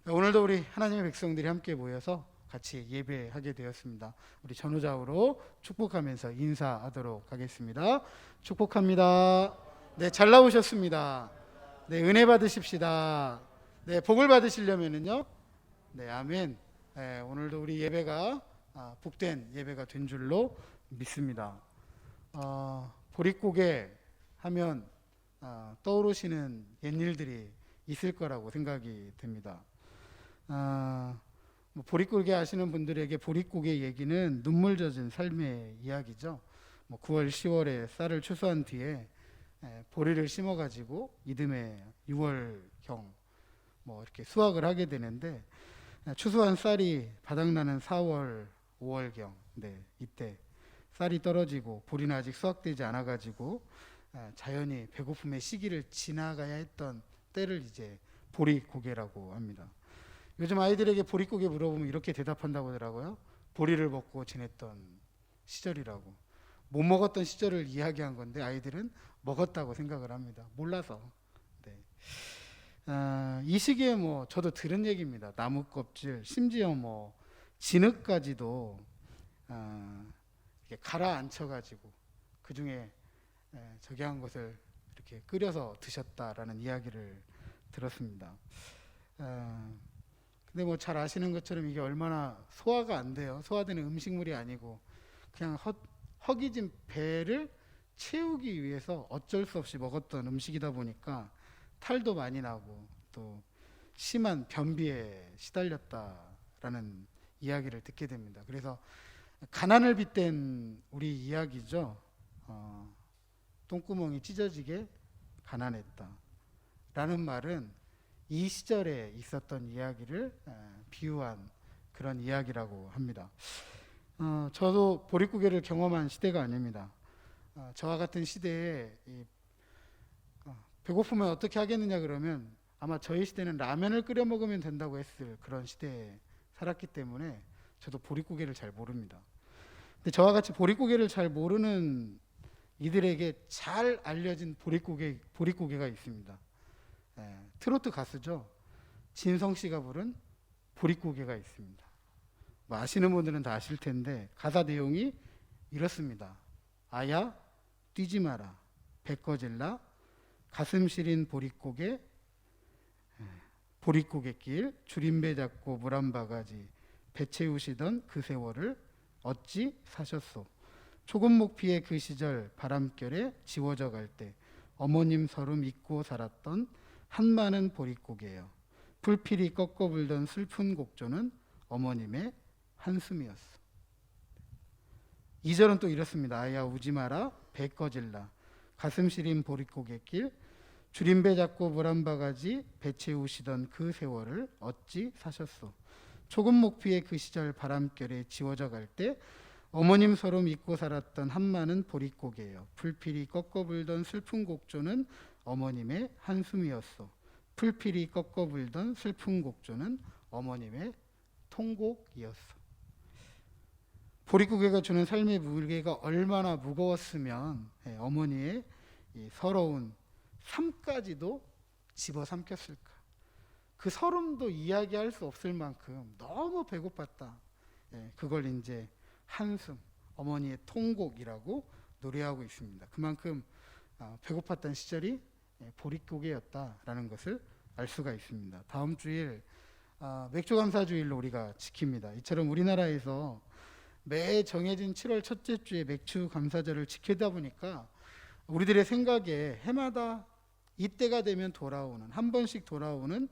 오늘도 우리 하나님의 백성들이 함께 모여서 같이 예배하게 되었습니다. 우리 전후좌우로 축복하면서 인사하도록 하겠습니다. 축복합니다. 네, 잘 나오셨습니다. 네, 은혜 받으십시다. 네, 복을 받으시려면은요. 네, 아멘. 네, 오늘도 우리 예배가 복된 예배가 된 줄로 믿습니다. 보릿고개 하면 떠오르시는 옛일들이 있을 거라고 생각이 됩니다. 보릿고개 하시는 분들에게 보릿고개 얘기는 눈물 젖은 삶의 이야기죠. 9월, 10월에 쌀을 추수한 뒤에 보리를 심어가지고 이듬해 6월경 이렇게 수확을 하게 되는데, 추수한 쌀이 바닥나는 4월, 5월경, 이때 쌀이 떨어지고 보리는 아직 수확되지 않아가지고 자연히 배고픔의 시기를 지나가야 했던 때를 이제 보릿고개라고 합니다. 요즘 아이들에게 보릿고개 물어보면 이렇게 대답한다고 하더라고요. 보리를 먹고 지냈던 시절이라고. 못 먹었던 시절을 이야기한 건데 아이들은 먹었다고 생각을 합니다. 몰라서. 이 시기에 저도 들은 얘기입니다. 나무 껍질, 심지어 진흙까지도 이렇게 가라앉혀가지고 그 중에 저기한 것을 이렇게 끓여서 드셨다라는 이야기를 들었습니다. 근데 잘 아시는 것처럼 이게 얼마나 소화가 안 돼요. 소화되는 음식물이 아니고 그냥 허기진 배를 채우기 위해서 어쩔 수 없이 먹었던 음식이다 보니까 탈도 많이 나고 또 심한 변비에 시달렸다라는 이야기를 듣게 됩니다. 그래서 가난을 빗댄 우리 이야기죠. 똥구멍이 찢어지게 가난했다 라는 말은 이 시절에 있었던 이야기를 비유한 그런 이야기라고 합니다. 저도 보릿고개를 경험한 시대가 아닙니다. 저와 같은 시대에 배고프면 어떻게 하겠느냐 그러면 아마 저희 시대는 라면을 끓여 먹으면 된다고 했을 그런 시대에 살았기 때문에 저도 보릿고개를 잘 모릅니다. 근데 저와 같이 보릿고개를 잘 모르는 이들에게 잘 알려진 보릿고개가 있습니다. 트로트 가수죠. 진성 씨가 부른 보릿고개가 있습니다. 아시는 분들은 다 아실 텐데 가사 내용이 이렇습니다. 아야 뛰지 마라 배 꺼질라 가슴 시린 보릿고개 보릿고갯길 줄임배 잡고 물 한 바가지 배 채우시던 그 세월을 어찌 사셨소. 초금목 피해 그 시절 바람결에 지워져 갈 때 어머님 서름 잊고 살았던 한마는 보릿고개여 풀필이 꺾어 불던 슬픈 곡조는 어머님의 한숨이었어. 2절은 또 이렇습니다. 아야 우지 마라 배 꺼질라 가슴 시린 보릿고갯길 줄임배 잡고 물 한 바가지 배 채우시던 그 세월을 어찌 사셨소. 초금목 피해 그 시절 바람결에 지워져 갈 때 어머님 서름 잊고 살았던 한마는 보릿고개여 풀필이 꺾어 불던 슬픈 곡조는 어머님의 한숨이었소. 풀필이 꺾어 불던 슬픈 곡조는 어머님의 통곡이었어. 보릿고개가 주는 삶의 무게가 얼마나 무거웠으면 어머니의 이 서러운 삶까지도 집어삼켰을까. 그 서름도 이야기할 수 없을 만큼 너무 배고팠다. 그걸 이제 한숨, 어머니의 통곡이라고 노래하고 있습니다. 그만큼 배고팠던 시절이 보릿고개였다라는 것을 알 수가 있습니다. 다음 주일 맥주감사주일로 우리가 지킵니다. 이처럼 우리나라에서 매 정해진 7월 첫째 주에 맥주감사절을 지키다 보니까 우리들의 생각에 해마다 이때가 되면 돌아오는 한 번씩 돌아오는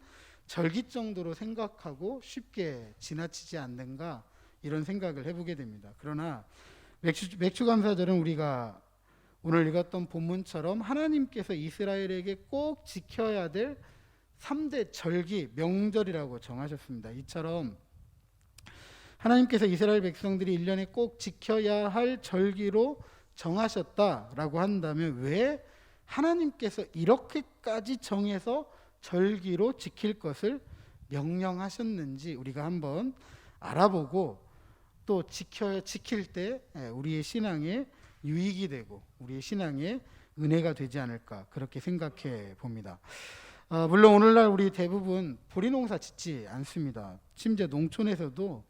절기 정도로 생각하고 쉽게 지나치지 않는가 이런 생각을 해보게 됩니다. 그러나 맥주감사절은 우리가 오늘 읽었던 본문처럼 하나님께서 이스라엘에게 꼭 지켜야 될 3대 절기, 명절이라고 정하셨습니다. 이처럼 하나님께서 이스라엘 백성들이 1년에 꼭 지켜야 할 절기로 정하셨다라고 한다면 왜 하나님께서 이렇게까지 정해서 절기로 지킬 것을 명령하셨는지 우리가 한번 알아보고 또 지킬 때 우리의 신앙에 유익이 되고 우리의 신앙에 은혜가 되지 않을까 그렇게 생각해 봅니다. 물론 오늘날 우리 대부분 보리농사 짓지 않습니다. 심지어 농촌에서도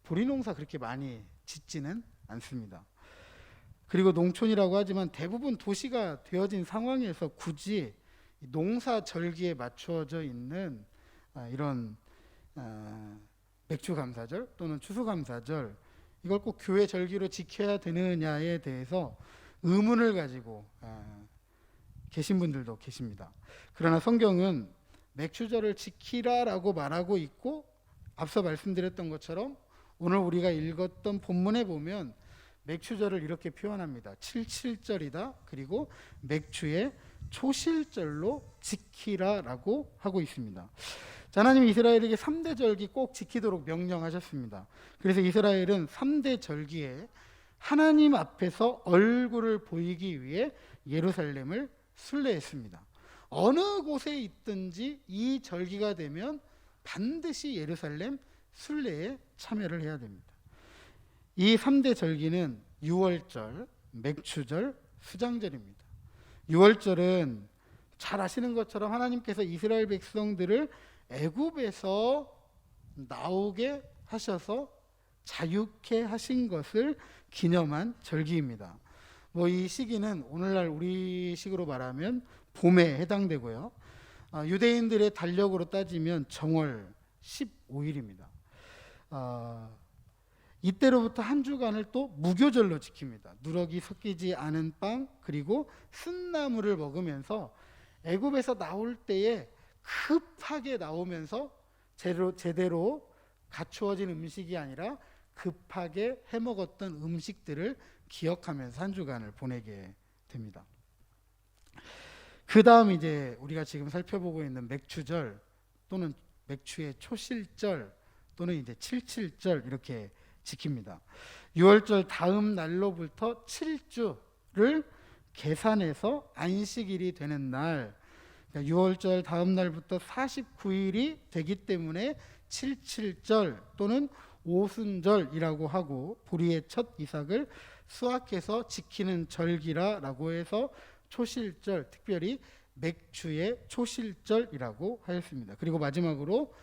보리농사 그렇게 많이 짓지는 않습니다. 그리고 농촌이라고 하지만 대부분 도시가 되어진 상황에서 굳이 농사 절기에 맞추어져 있는 이런 맥주 감사절 또는 추수 감사절, 이걸 꼭 교회 절기로 지켜야 되느냐에 대해서 의문을 가지고 계신 분들도 계십니다. 그러나 성경은 맥주절을 지키라라고 말하고 있고, 앞서 말씀드렸던 것처럼 오늘 우리가 읽었던 본문에 보면 맥주절을 이렇게 표현합니다. 77절이다. 그리고 맥주의 초실절로 지키라라고 하고 있습니다. 자, 하나님이 이스라엘에게 3대 절기 꼭 지키도록 명령하셨습니다. 그래서 이스라엘은 3대 절기에 하나님 앞에서 얼굴을 보이기 위해 예루살렘을 순례했습니다. 어느 곳에 있든지 이 절기가 되면 반드시 예루살렘 순례에 참여를 해야 됩니다. 이 3대 절기는 유월절, 맥추절, 수장절입니다. 유월절은 잘 아시는 것처럼 하나님께서 이스라엘 백성들을 애굽에서 나오게 하셔서 자유케 하신 것을 기념한 절기입니다. 이 시기는 오늘날 우리식으로 말하면 봄에 해당되고요. 유대인들의 달력으로 따지면 정월 15일입니다. 이때로부터 한 주간을 또 무교절로 지킵니다. 누럭이 섞이지 않은 빵 그리고 쓴나물을 먹으면서 애굽에서 나올 때에 급하게 나오면서 제대로 갖추어진 음식이 아니라 급하게 해먹었던 음식들을 기억하면서 한 주간을 보내게 됩니다. 그 다음 이제 우리가 지금 살펴보고 있는 맥추절 또는 맥추의 초실절 또는 이제 77절 이렇게 지킵니다. 6월절 다음 날로부터 7주를 계산해서 안식일이 되는 날, 그러니까 6월절 다음 날부터 49일이 되기 때문에 77절 또는 오순절이라고 하고, 보리의 첫 이삭을 수확해서 지키는 절기라고 해서 초실절, 특별히 맥추의 초실절이라고 하였습니다. 그리고 마지막으로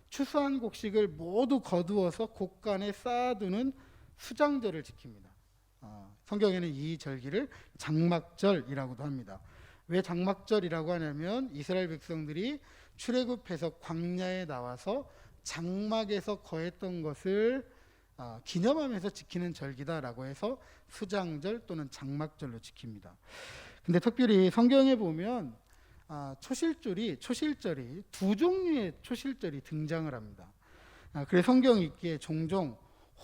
추수한 곡식을 모두 거두어서 곡간에 쌓아두는 수장절을 지킵니다. 성경에는 이 절기를 장막절이라고도 합니다. 왜 장막절이라고 하냐면 이스라엘 백성들이 출애굽해서 광야에 나와서 장막에서 거했던 것을 기념하면서 지키는 절기다라고 해서 수장절 또는 장막절로 지킵니다. 근데 특별히 성경에 보면 초실절이 두 종류의 초실절이 등장을 합니다. 그래서 성경 읽기에 종종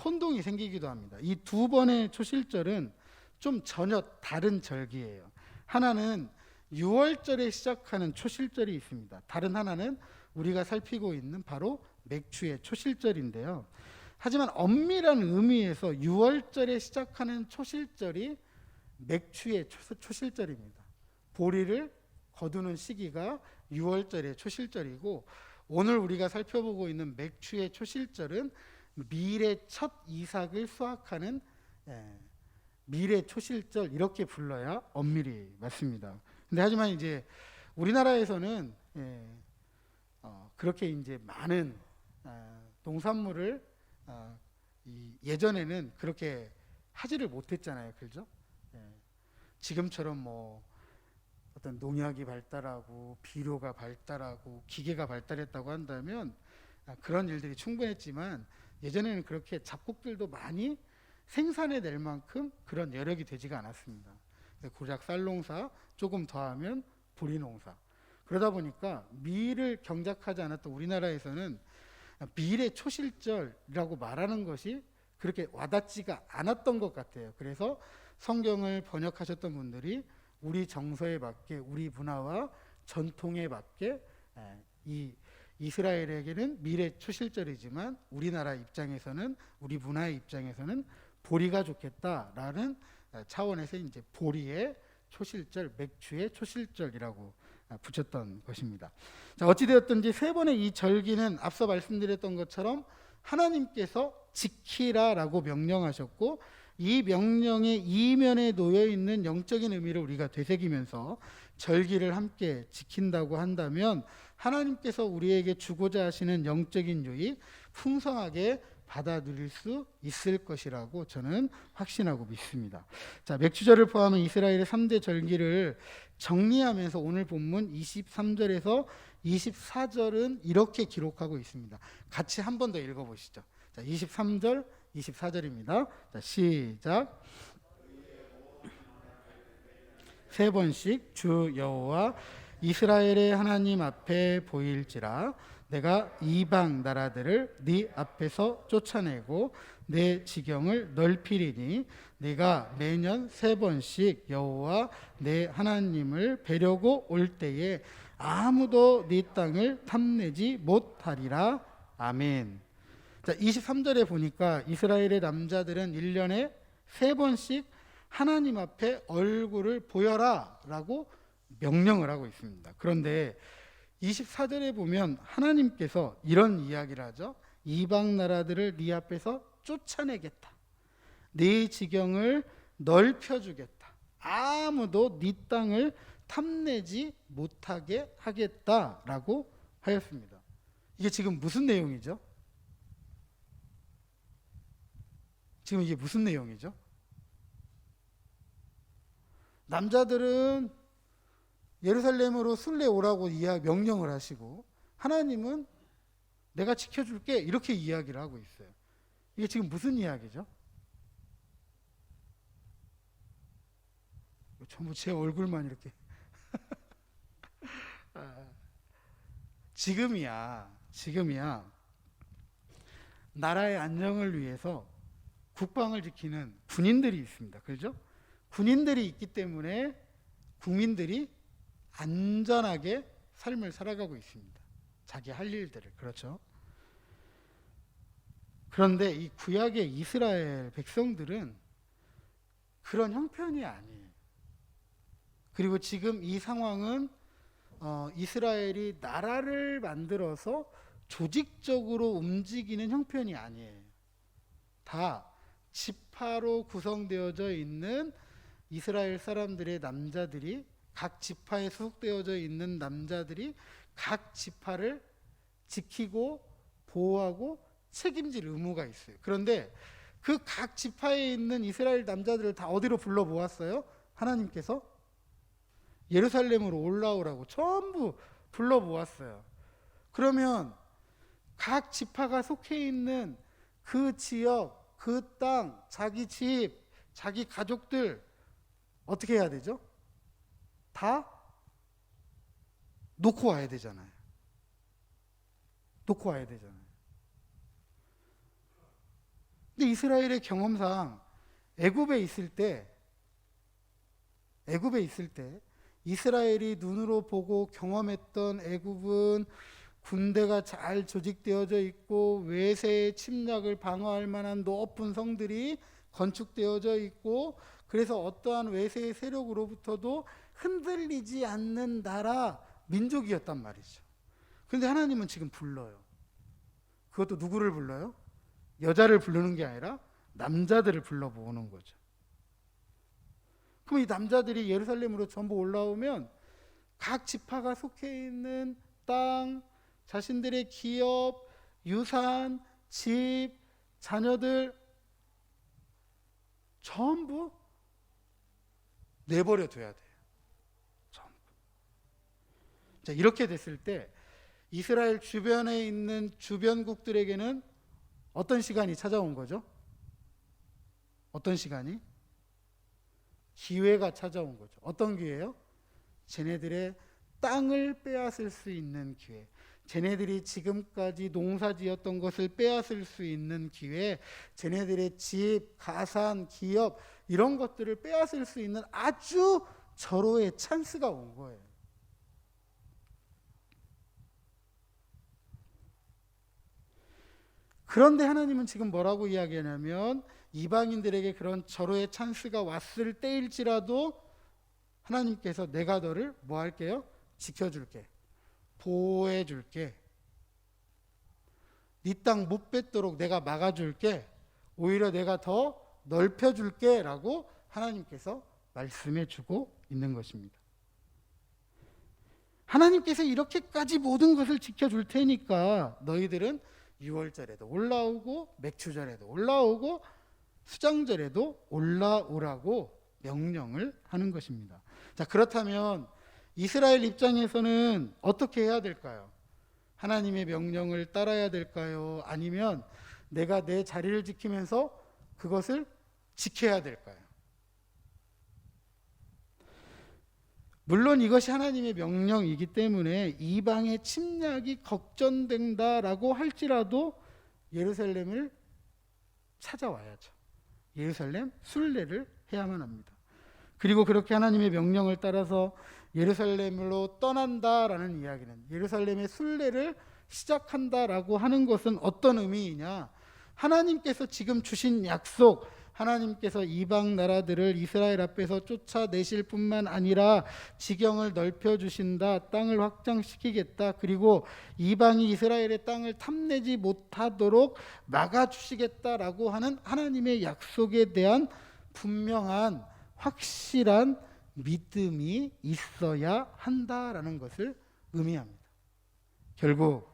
혼동이 생기기도 합니다. 이 두 번의 초실절은 좀 전혀 다른 절기예요. 하나는 6월절에 시작하는 초실절이 있습니다. 다른 하나는 우리가 살피고 있는 바로 맥추의 초실절인데요. 하지만 엄밀한 의미에서 6월절에 시작하는 초실절이 맥추의 초실절입니다. 보리를 거두는 시기가 6월절의 초실절이고, 오늘 우리가 살펴보고 있는 맥추의 초실절은 밀의 첫 이삭을 수확하는 밀의 초실절, 이렇게 불러야 엄밀히 맞습니다. 근데 하지만 이제 우리나라에서는 그렇게 이제 많은 농산물을 예전에는 그렇게 하지를 못했잖아요, 그렇죠? 지금처럼 어떤 농약이 발달하고 비료가 발달하고 기계가 발달했다고 한다면 그런 일들이 충분했지만, 예전에는 그렇게 잡곡들도 많이 생산해낼 만큼 그런 여력이 되지가 않았습니다. 고작 쌀농사, 조금 더하면 보리농사. 그러다 보니까 밀을 경작하지 않았던 우리나라에서는 밀의 초실절이라고 말하는 것이 그렇게 와닿지가 않았던 것 같아요. 그래서 성경을 번역하셨던 분들이 우리 정서에 맞게, 우리 문화와 전통에 맞게 이 이스라엘에게는 밀의 초실절이지만 우리나라 입장에서는, 우리 문화의 입장에서는 보리가 좋겠다라는 차원에서 이제 보리의 초실절, 맥추의 초실절이라고 붙였던 것입니다. 자, 어찌되었든지 세 번의 이 절기는 앞서 말씀드렸던 것처럼 하나님께서 지키라라고 명령하셨고, 이 명령의 이면에 놓여 있는 영적인 의미를 우리가 되새기면서 절기를 함께 지킨다고 한다면 하나님께서 우리에게 주고자 하시는 영적인 유익 풍성하게 받아 누릴 수 있을 것이라고 저는 확신하고 믿습니다. 자, 맥주절을 포함한 이스라엘의 3대 절기를 정리하면서 오늘 본문 23절에서 24절은 이렇게 기록하고 있습니다. 같이 한 번 더 읽어보시죠. 자, 23절, 24절입니다. 자, 시작. 세 번씩 주 여호와 이스라엘의 하나님 앞에 보일지라 내가 이방 나라들을 네 앞에서 쫓아내고 내 지경을 넓히리니 네가 매년 세 번씩 여호와 내 하나님을 뵈려고 올 때에 아무도 네 땅을 탐내지 못하리라. 아멘. 자, 23절에 보니까 이스라엘의 남자들은 1년에 세 번씩 하나님 앞에 얼굴을 보여라 라고 명령을 하고 있습니다. 그런데 24절에 보면 하나님께서 이런 이야기를 하죠. 이방 나라들을 네 앞에서 쫓아내겠다. 네 지경을 넓혀주겠다. 아무도 네 땅을 탐내지 못하게 하겠다라고 하였습니다. 이게 지금 무슨 내용이죠? 지금 이게 무슨 내용이죠? 남자들은 예루살렘으로 순례 오라고 명령을 하시고 하나님은 내가 지켜줄게 이렇게 이야기를 하고 있어요. 이게 지금 무슨 이야기죠? 전부 제 얼굴만 이렇게 지금이야 나라의 안정을 위해서 국방을 지키는 군인들이 있습니다. 그렇죠? 군인들이 있기 때문에 국민들이 안전하게 삶을 살아가고 있습니다. 자기 할 일들을. 그렇죠? 그런데 이 구약의 이스라엘 백성들은 그런 형편이 아니에요. 그리고 지금 이 상황은 이스라엘이 나라를 만들어서 조직적으로 움직이는 형편이 아니에요. 다 지파로 구성되어져 있는 이스라엘 사람들의 남자들이 각 지파에 소속되어져 있는 남자들이 각 지파를 지키고 보호하고 책임질 의무가 있어요. 그런데 그 각 지파에 있는 이스라엘 남자들을 다 어디로 불러 모았어요? 하나님께서 예루살렘으로 올라오라고 전부 불러 모았어요. 그러면 각 지파가 속해 있는 그 지역, 그 땅, 자기 집, 자기 가족들 어떻게 해야 되죠? 다 놓고 와야 되잖아요. 놓고 와야 되잖아요. 근데 이스라엘의 경험상 애굽에 있을 때 이스라엘이 눈으로 보고 경험했던 애굽은 군대가 잘 조직되어져 있고 외세의 침략을 방어할 만한 높은 성들이 건축되어져 있고 그래서 어떠한 외세의 세력으로부터도 흔들리지 않는 나라 민족이었단 말이죠. 그런데 하나님은 지금 불러요. 그것도 누구를 불러요? 여자를 부르는 게 아니라 남자들을 불러 모으는 거죠. 그럼 이 남자들이 예루살렘으로 전부 올라오면 각 지파가 속해 있는 땅, 자신들의 기업, 유산, 집, 자녀들 전부 내버려 둬야 돼요. 전부. 자, 이렇게 됐을 때 이스라엘 주변에 있는 주변국들에게는 어떤 시간이 찾아온 거죠? 어떤 시간이? 기회가 찾아온 거죠. 어떤 기회예요? 쟤네들의 땅을 빼앗을 수 있는 기회. 쟤네들이 지금까지 농사지었던 것을 빼앗을 수 있는 기회. 쟤네들의 집, 가산, 기업 이런 것들을 빼앗을 수 있는 아주 절호의 찬스가 온 거예요. 그런데 하나님은 지금 뭐라고 이야기하냐면 이방인들에게 그런 절호의 찬스가 왔을 때일지라도 하나님께서 내가 너를 뭐 할게요? 지켜줄게. 보호해줄게. 네 땅 못 뺏도록 내가 막아줄게. 오히려 내가 더 넓혀줄게 라고 하나님께서 말씀해주고 있는 것입니다. 하나님께서 이렇게까지 모든 것을 지켜줄 테니까 너희들은 유월절에도 올라오고 맥추절에도 올라오고 수장절에도 올라오라고 명령을 하는 것입니다. 자, 그렇다면 이스라엘 입장에서는 어떻게 해야 될까요? 하나님의 명령을 따라야 될까요? 아니면 내가 내 자리를 지키면서 그것을 지켜야 될까요? 물론 이것이 하나님의 명령이기 때문에 이방의 침략이 걱정된다라고 할지라도 예루살렘을 찾아와야죠. 예루살렘 순례를 해야만 합니다. 그리고 그렇게 하나님의 명령을 따라서 예루살렘으로 떠난다라는 이야기는, 예루살렘의 순례를 시작한다라고 하는 것은 어떤 의미이냐? 하나님께서 지금 주신 약속, 하나님께서 이방 나라들을 이스라엘 앞에서 쫓아내실 뿐만 아니라 지경을 넓혀주신다, 땅을 확장시키겠다, 그리고 이방이 이스라엘의 땅을 탐내지 못하도록 막아주시겠다라고 하는 하나님의 약속에 대한 분명한 확실한 믿음이 있어야 한다라는 것을 의미합니다. 결국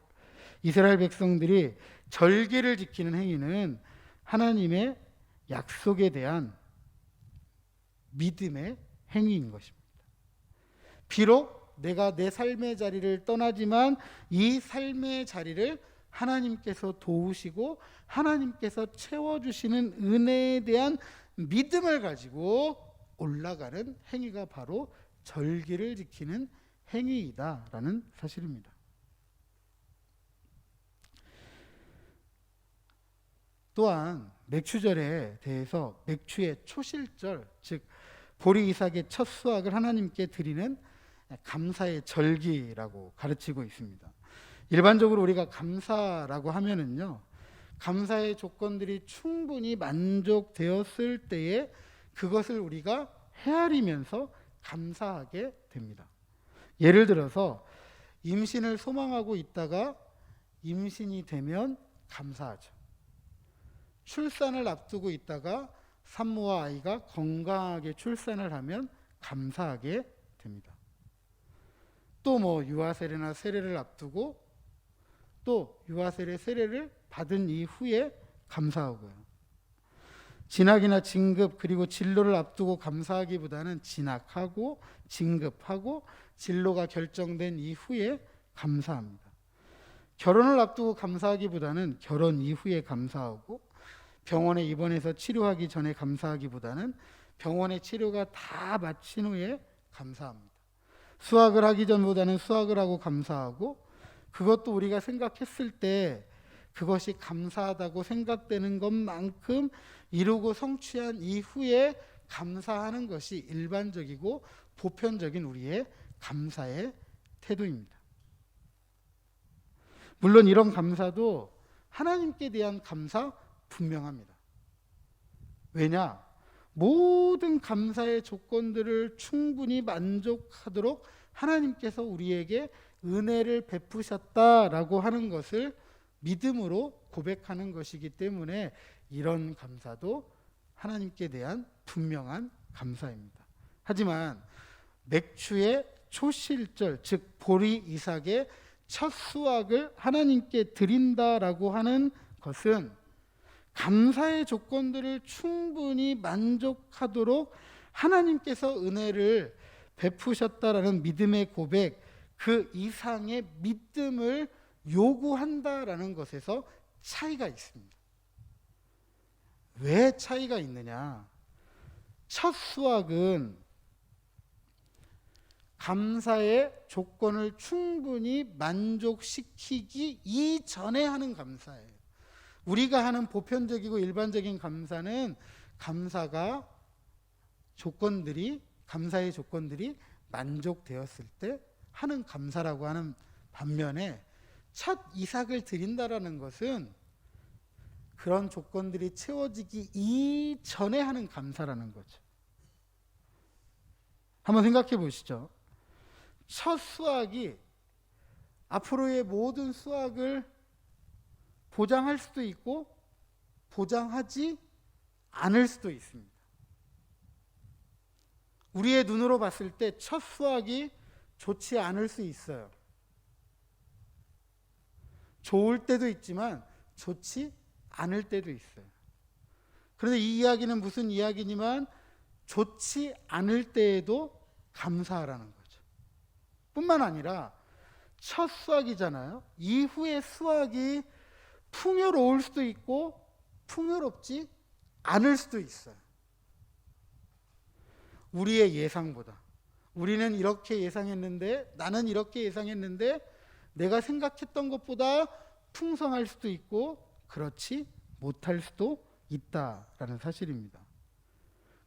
이스라엘 백성들이 절기를 지키는 행위는 하나님의 약속에 대한 믿음의 행위인 것입니다. 비록 내가 내 삶의 자리를 떠나지만 이 삶의 자리를 하나님께서 도우시고 하나님께서 채워주시는 은혜에 대한 믿음을 가지고 올라가는 행위가 바로 절기를 지키는 행위이다라는 사실입니다. 또한 맥추절에 대해서 맥추의 초실절, 즉 보리 이삭의 첫 수확을 하나님께 드리는 감사의 절기라고 가르치고 있습니다. 일반적으로 우리가 감사라고 하면은요, 감사의 조건들이 충분히 만족되었을 때에 그것을 우리가 헤아리면서 감사하게 됩니다. 예를 들어서 임신을 소망하고 있다가 임신이 되면 감사하죠. 출산을 앞두고 있다가 산모와 아이가 건강하게 출산을 하면 감사하게 됩니다. 또 유아 세례나 세례를 앞두고 또 유아 세례 세례를 받은 이후에 감사하고요. 진학이나 진급 그리고 진로를 앞두고 감사하기보다는 진학하고 진급하고 진로가 결정된 이후에 감사합니다. 결혼을 앞두고 감사하기보다는 결혼 이후에 감사하고 병원에 입원해서 치료하기 전에 감사하기보다는 병원의 치료가 다 마친 후에 감사합니다. 수학을 하기 전보다는 수학을 하고 감사하고, 그것도 우리가 생각했을 때 그것이 감사하다고 생각되는 것만큼 이루고 성취한 이후에 감사하는 것이 일반적이고 보편적인 우리의 감사의 태도입니다. 물론 이런 감사도 하나님께 대한 감사 분명합니다. 왜냐? 모든 감사의 조건들을 충분히 만족하도록 하나님께서 우리에게 은혜를 베푸셨다라고 하는 것을 믿음으로 고백하는 것이기 때문에 이런 감사도 하나님께 대한 분명한 감사입니다. 하지만 맥추의 초실절, 즉 보리 이삭의 첫 수확을 하나님께 드린다라고 하는 것은 감사의 조건들을 충분히 만족하도록 하나님께서 은혜를 베푸셨다라는 믿음의 고백, 그 이상의 믿음을 요구한다라는 것에서 차이가 있습니다. 왜 차이가 있느냐? 첫 수확은 감사의 조건을 충분히 만족시키기 이전에 하는 감사예요. 우리가 하는 보편적이고 일반적인 감사는 감사의 조건들이 만족되었을 때 하는 감사라고 하는 반면에 첫 이삭을 드린다라는 것은 그런 조건들이 채워지기 이전에 하는 감사라는 거죠. 한번 생각해 보시죠. 첫 수확이 앞으로의 모든 수확을 보장할 수도 있고 보장하지 않을 수도 있습니다. 우리의 눈으로 봤을 때 첫 수확이 좋지 않을 수 있어요. 좋을 때도 있지만 좋지 않을 때도 있어요. 그런데 이 이야기는 무슨 이야기니만 좋지 않을 때에도 감사하라는 거죠. 뿐만 아니라 첫 수확이잖아요. 이후의 수확이 풍요로울 수도 있고 풍요롭지 않을 수도 있어요. 우리의 예상보다. 우리는 이렇게 예상했는데, 나는 이렇게 예상했는데 내가 생각했던 것보다 풍성할 수도 있고 그렇지 못할 수도 있다라는 사실입니다.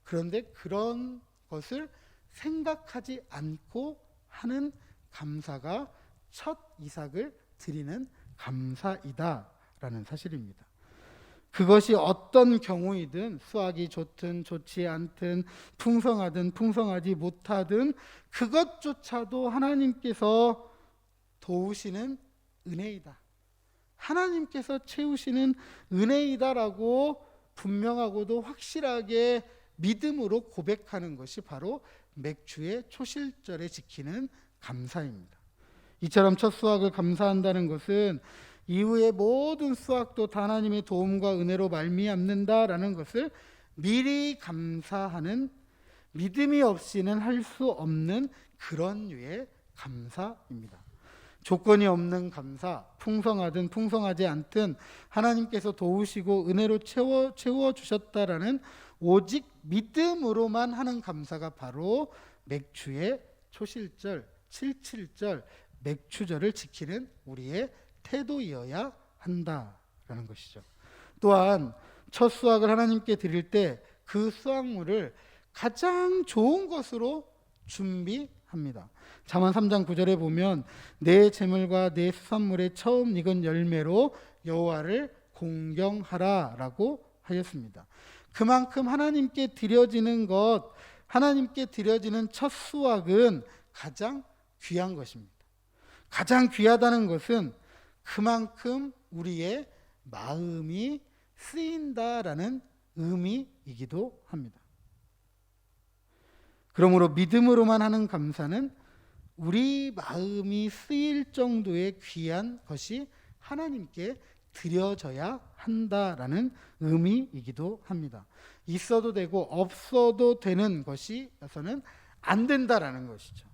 그런데 그런 것을 생각하지 않고 하는 감사가 첫 이삭을 드리는 감사이다라는 사실입니다. 그것이 어떤 경우이든 수확이 좋든 좋지 않든 풍성하든 풍성하지 못하든 그것조차도 하나님께서 도우시는 은혜이다. 하나님께서 채우시는 은혜이다라고 분명하고도 확실하게 믿음으로 고백하는 것이 바로 맥주의 초실절에 지키는 감사입니다. 이처럼 첫 수확을 감사한다는 것은 이후의 모든 수확도 다 하나님의 도움과 은혜로 말미암는다라는 것을 미리 감사하는, 믿음이 없이는 할 수 없는 그런 류의 감사입니다. 조건이 없는 감사, 풍성하든 풍성하지 않든 하나님께서 도우시고 은혜로 채워 주셨다라는 오직 믿음으로만 하는 감사가 바로 맥주의 초실절, 77절 맥주절을 지키는 우리의 태도이어야 한다라는 것이죠. 또한 첫 수확을 하나님께 드릴 때 그 수확물을 가장 좋은 것으로 준비합니다. 잠언 3장 9절에 보면 내 재물과 내 수산물의 처음 익은 열매로 여호와를 공경하라라고 하였습니다. 그만큼 하나님께 드려지는 것, 하나님께 드려지는 첫 수확은 가장 귀한 것입니다. 가장 귀하다는 것은 그만큼 우리의 마음이 쓰인다라는 의미이기도 합니다. 그러므로 믿음으로만 하는 감사는 우리 마음이 쓰일 정도의 귀한 것이 하나님께 드려져야 한다라는 의미이기도 합니다. 있어도 되고 없어도 되는 것이어서는 안 된다라는 것이죠.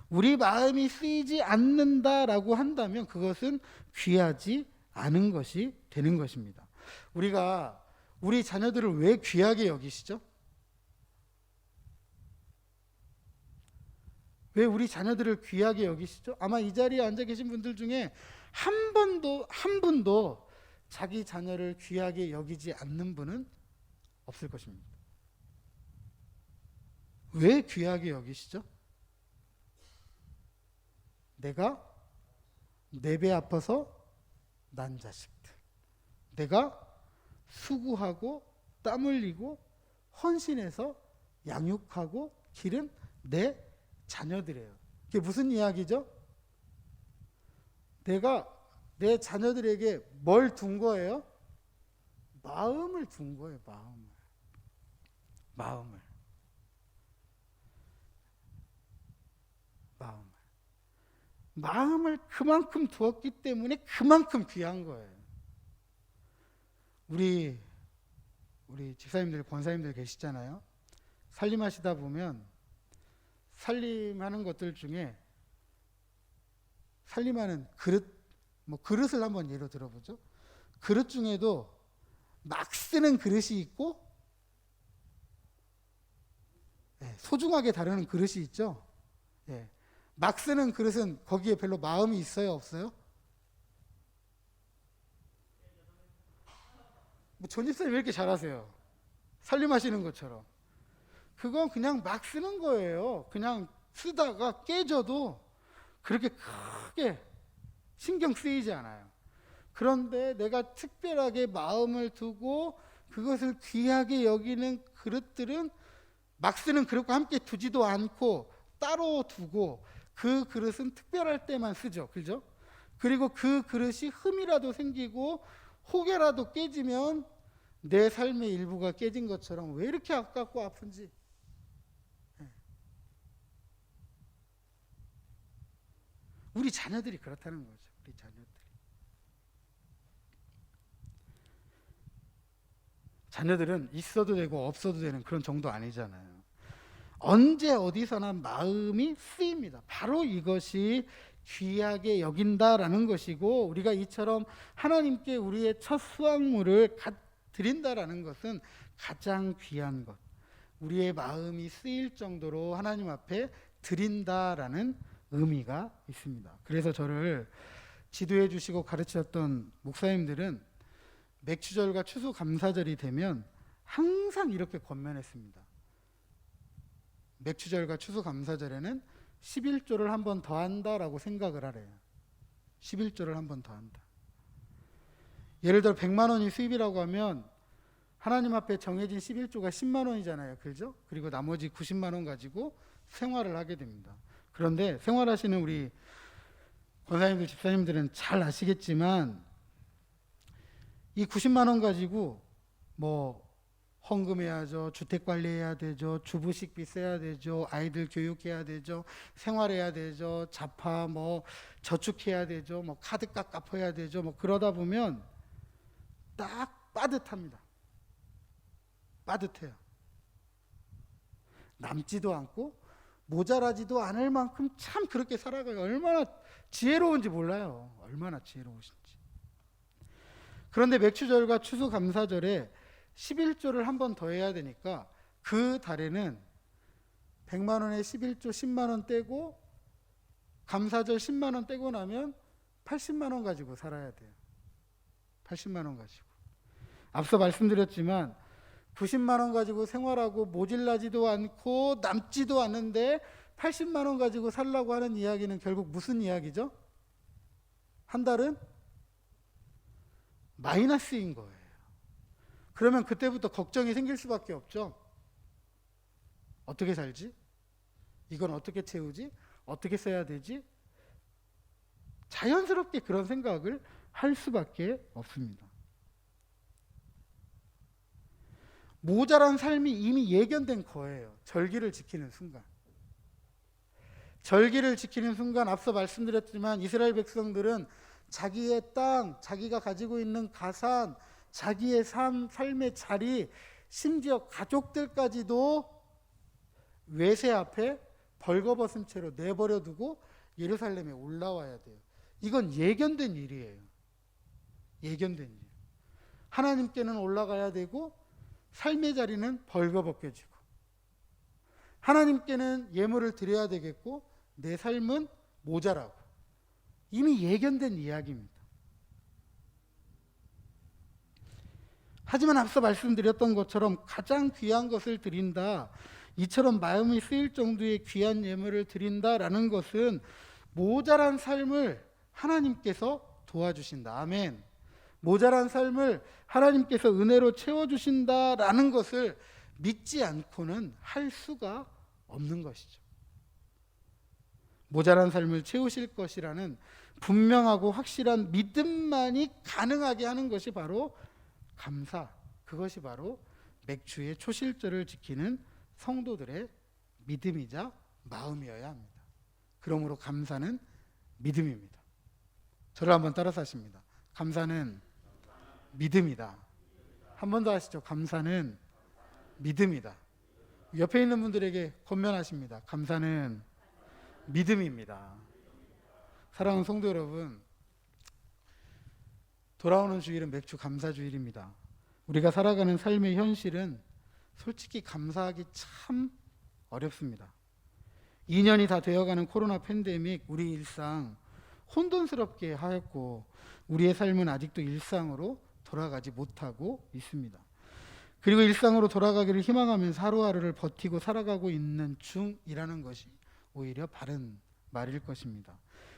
우리 마음이 쓰이지 않는다라고 한다면 그것은 귀하지 않은 것이 되는 것입니다. 우리가 우리 자녀들을 왜 귀하게 여기시죠? 왜 우리 자녀들을 귀하게 여기시죠? 아마 이 자리에 앉아 계신 분들 중에 한 분도 자기 자녀를 귀하게 여기지 않는 분은 없을 것입니다. 왜 귀하게 여기시죠? 내가 내 배 아파서 난 자식들, 내가 수고하고 땀 흘리고 헌신해서 양육하고 기른 내 자녀들이에요. 그게 무슨 이야기죠? 내가 내 자녀들에게 뭘 둔 거예요? 마음을 준 거예요. 마음을 그만큼 두었기 때문에 그만큼 귀한 거예요. 우리 집사님들, 권사님들 계시잖아요. 살림하시다 보면 살림하는 것들 중에 살림하는 그릇을 한번 예로 들어보죠. 그릇 중에도 막 쓰는 그릇이 있고 소중하게 다루는 그릇이 있죠. 막 쓰는 그릇은 거기에 별로 마음이 있어요, 없어요? 전집사님 왜 이렇게 잘하세요? 살림하시는 것처럼. 그건 그냥 막 쓰는 거예요. 그냥 쓰다가 깨져도 그렇게 크게 신경 쓰이지 않아요. 그런데 내가 특별하게 마음을 두고 그것을 귀하게 여기는 그릇들은 막 쓰는 그릇과 함께 두지도 않고 따로 두고 그 그릇은 특별할 때만 쓰죠. 그죠? 그리고 그 그릇이 흠이라도 생기고 혹여라도 깨지면 내 삶의 일부가 깨진 것처럼 왜 이렇게 아깝고 아픈지. 우리 자녀들이 그렇다는 거죠. 우리 자녀들이. 자녀들은 있어도 되고 없어도 되는 그런 정도 아니잖아요. 언제 어디서나 마음이 쓰입니다. 바로 이것이 귀하게 여긴다라는 것이고, 우리가 이처럼 하나님께 우리의 첫 수확물을 드린다라는 것은 가장 귀한 것, 우리의 마음이 쓰일 정도로 하나님 앞에 드린다라는 의미가 있습니다. 그래서 저를 지도해 주시고 가르쳤던 목사님들은 맥추절과 추수감사절이 되면 항상 이렇게 권면했습니다. 맥추절과 추수감사절에는 11조를 한 번 더 한다라고 생각을 하래요. 11조를 한 번 더 한다. 예를 들어 100만 원이 수입이라고 하면 하나님 앞에 정해진 11조가 10만 원이잖아요. 그죠? 그리고 나머지 90만 원 가지고 생활을 하게 됩니다. 그런데 생활하시는 우리 권사님들, 집사님들은 잘 아시겠지만 이 90만 원 가지고 뭐 헌금해야죠, 주택 관리해야 되죠, 주부식비 써야 되죠, 아이들 교육해야 되죠, 생활해야 되죠, 자파 뭐 저축해야 되죠, 뭐 카드값 갚아야 되죠. 뭐 그러다 보면 딱 빠듯합니다. 빠듯해요. 남지도 않고 모자라지도 않을 만큼 참 그렇게 살아가요. 얼마나 지혜로운지 몰라요. 얼마나 지혜로우신지. 그런데 맥추절과 추수감사절에 11조를 한 번 더 해야 되니까 그 달에는 100만 원에 11조 10만 원 떼고 감사절 10만 원 떼고 나면 80만 원 가지고 살아야 돼요. 80만 원 가지고. 앞서 말씀드렸지만 90만 원 가지고 생활하고 모질라지도 않고 남지도 않는데 80만 원 가지고 살라고 하는 이야기는 결국 무슨 이야기죠? 한 달은 마이너스인 거예요. 그러면 그때부터 걱정이 생길 수밖에 없죠. 어떻게 살지? 이건 어떻게 채우지? 어떻게 써야 되지? 자연스럽게 그런 생각을 할 수밖에 없습니다. 모자란 삶이 이미 예견된 거예요. 절기를 지키는 순간. 절기를 지키는 순간 앞서 말씀드렸지만 이스라엘 백성들은 자기의 땅, 자기가 가지고 있는 가산, 자기의 삶의 자리, 심지어 가족들까지도 외세 앞에 벌거벗은 채로 내버려 두고 예루살렘에 올라와야 돼요. 이건 예견된 일이에요. 예견된 일. 하나님께는 올라가야 되고 삶의 자리는 벌거벗겨지고, 하나님께는 예물을 드려야 되겠고 내 삶은 모자라고. 이미 예견된 이야기입니다. 하지만 앞서 말씀드렸던 것처럼 가장 귀한 것을 드린다, 이처럼 마음이 쓰일 정도의 귀한 예물을 드린다라는 것은 모자란 삶을 하나님께서 도와주신다. 아멘. 모자란 삶을 하나님께서 은혜로 채워주신다라는 것을 믿지 않고는 할 수가 없는 것이죠. 모자란 삶을 채우실 것이라는 분명하고 확실한 믿음만이 가능하게 하는 것이 바로 감사, 그것이 바로 맥추의 초실절을 지키는 성도들의 믿음이자 마음이어야 합니다. 그러므로 감사는 믿음입니다. 저를 한번 따라서 하십니다. 감사는 믿음이다. 한 번 더 하시죠. 감사는 믿음이다. 옆에 있는 분들에게 권면하십니다. 감사는 믿음입니다. 사랑하는 성도 여러분, 돌아오는 주일은 맥주 감사 주일입니다. 우리가 살아가는 삶의 현실은 솔직히 감사하기 참 어렵습니다. 2년이 다 되어가는 코로나 팬데믹, 우리 일상 혼돈스럽게 하였고 우리의 삶은 아직도 일상으로 돌아가지 못하고 있습니다. 그리고 일상으로 돌아가기를 희망하면서 하루하루를 버티고 살아가고 있는 중이라는 것이 오히려 바른 말일 것입니다.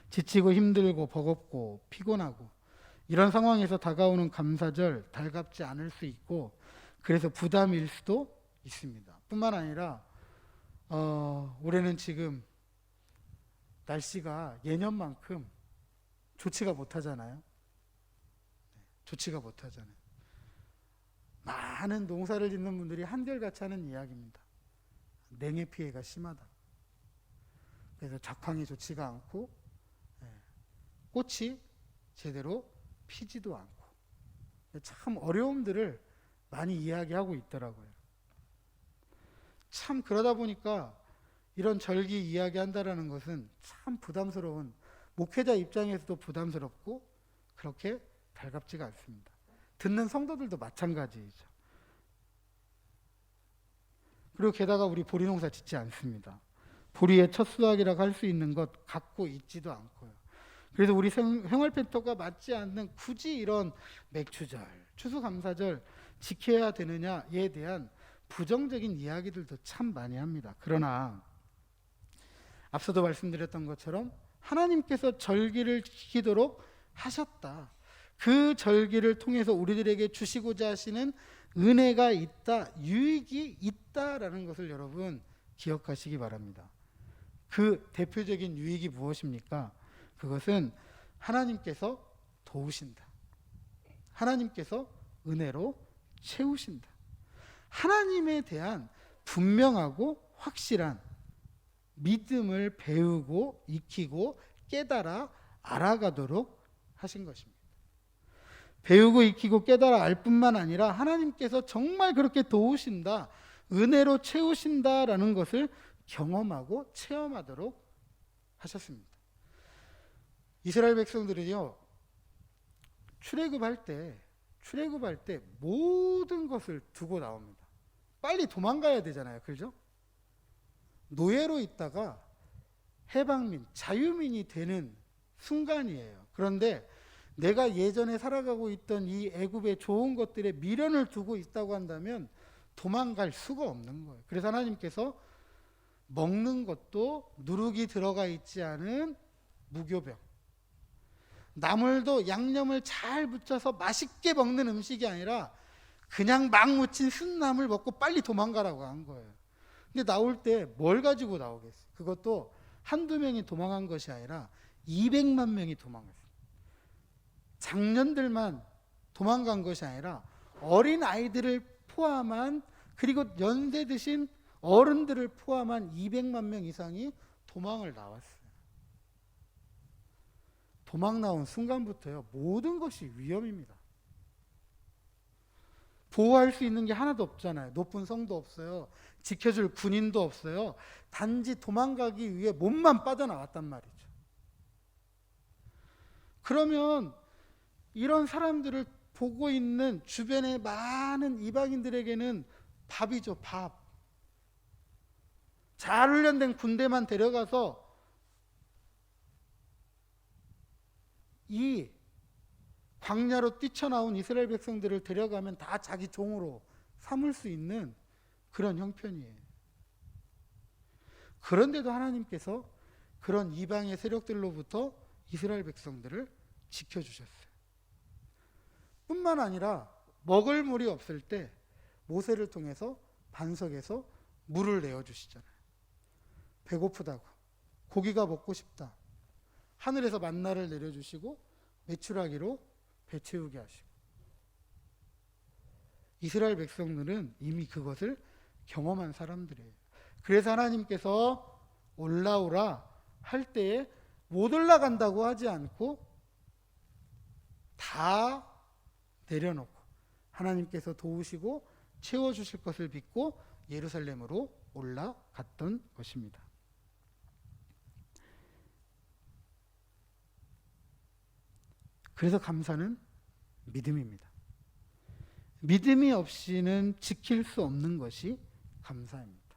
지치고 힘들고 버겁고 피곤하고 이런 상황에서 다가오는 감사절 달갑지 않을 수 있고 그래서 부담일 수도 있습니다. 뿐만 아니라 올해는 지금 날씨가 예년만큼 좋지가 못하잖아요. 좋지가 못하잖아요. 많은 농사를 짓는 분들이 한결같이 하는 이야기입니다. 냉해 피해가 심하다. 그래서 작황이 좋지가 않고 꽃이 제대로 피지도 않고 참 어려움들을 많이 이야기하고 있더라고요. 참 그러다 보니까 이런 절기 이야기한다라는 것은 참 부담스러운, 목회자 입장에서도 부담스럽고 그렇게 달갑지가 않습니다. 듣는 성도들도 마찬가지이죠. 그리고 게다가 우리 보리 농사 짓지 않습니다. 보리의 첫 수확이라고 할 수 있는 것 갖고 있지도 않고요. 그래서 우리 생활 패턴과 맞지 않는 굳이 이런 맥추절, 추수감사절 지켜야 되느냐에 대한 부정적인 이야기들도 참 많이 합니다. 그러나 앞서도 말씀드렸던 것처럼 하나님께서 절기를 지키도록 하셨다. 그 절기를 통해서 우리들에게 주시고자 하시는 은혜가 있다, 유익이 있다라는 것을 여러분 기억하시기 바랍니다. 그 대표적인 유익이 무엇입니까? 그것은 하나님께서 도우신다. 하나님께서 은혜로 채우신다. 하나님에 대한 분명하고 확실한 믿음을 배우고 익히고 깨달아 알아가도록 하신 것입니다. 배우고 익히고 깨달아 알 뿐만 아니라 하나님께서 정말 그렇게 도우신다, 은혜로 채우신다라는 것을 경험하고 체험하도록 하셨습니다. 이스라엘 백성들은요, 출애굽할 때 모든 것을 두고 나옵니다. 빨리 도망가야 되잖아요. 그렇죠? 노예로 있다가 해방민, 자유민이 되는 순간이에요. 그런데 내가 예전에 살아가고 있던 이 애굽의 좋은 것들에 미련을 두고 있다고 한다면 도망갈 수가 없는 거예요. 그래서 하나님께서 먹는 것도 누룩이 들어가 있지 않은 무교병, 나물도 양념을 잘 묻혀서 맛있게 먹는 음식이 아니라 그냥 막 묻힌 쓴나물 먹고 빨리 도망가라고 한 거예요. 근데 나올 때 뭘 가지고 나오겠어요? 그것도 한두 명이 도망한 것이 아니라 200만 명이 도망갔어요. 장년들만 도망간 것이 아니라 어린 아이들을 포함한, 그리고 연세 드신 어른들을 포함한 200만 명 이상이 도망을 나왔어요. 도망 나온 순간부터요, 모든 것이 위험입니다. 보호할 수 있는 게 하나도 없잖아요. 높은 성도 없어요. 지켜줄 군인도 없어요. 단지 도망가기 위해 몸만 빠져나왔단 말이죠. 그러면 이런 사람들을 보고 있는 주변의 많은 이방인들에게는 밥이죠, 밥. 잘 훈련된 군대만 데려가서 이 광야로 뛰쳐나온 이스라엘 백성들을 데려가면 다 자기 종으로 삼을 수 있는 그런 형편이에요. 그런데도 하나님께서 그런 이방의 세력들로부터 이스라엘 백성들을 지켜주셨어요. 뿐만 아니라 먹을 물이 없을 때 모세를 통해서 반석에서 물을 내어주시잖아요. 배고프다고, 고기가 먹고 싶다, 하늘에서 만나를 내려주시고 메추라기로 배 채우게 하시고. 이스라엘 백성들은 이미 그것을 경험한 사람들이에요. 그래서 하나님께서 올라오라 할 때에 못 올라간다고 하지 않고 다 내려놓고 하나님께서 도우시고 채워주실 것을 믿고 예루살렘으로 올라갔던 것입니다. 그래서 감사는 믿음입니다. 믿음이 없이는 지킬 수 없는 것이 감사입니다.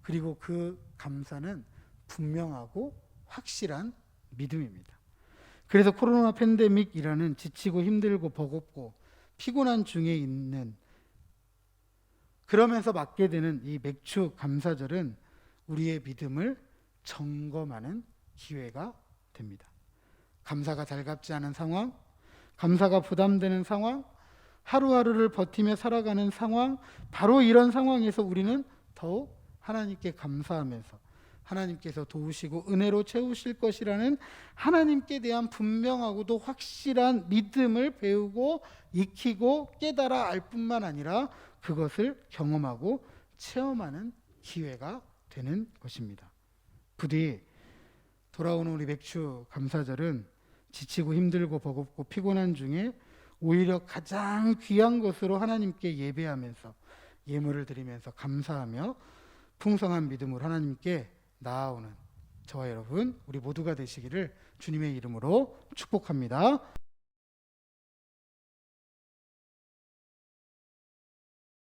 그리고 그 감사는 분명하고 확실한 믿음입니다. 그래서 코로나 팬데믹이라는 지치고 힘들고 버겁고 피곤한 중에 있는, 그러면서 맞게 되는 이 맥추 감사절은 우리의 믿음을 점검하는 기회가 됩니다. 감사가 달갑지 않은 상황, 감사가 부담되는 상황, 하루하루를 버티며 살아가는 상황, 바로 이런 상황에서 우리는 더욱 하나님께 감사하면서 하나님께서 도우시고 은혜로 채우실 것이라는 하나님께 대한 분명하고도 확실한 믿음을 배우고 익히고 깨달아 알 뿐만 아니라 그것을 경험하고 체험하는 기회가 되는 것입니다. 부디 돌아오는 우리 맥주 감사절은 지치고 힘들고 버겁고 피곤한 중에 오히려 가장 귀한 것으로 하나님께 예배하면서 예물을 드리면서 감사하며 풍성한 믿음으로 하나님께 나아오는 저와 여러분 우리 모두가 되시기를 주님의 이름으로 축복합니다.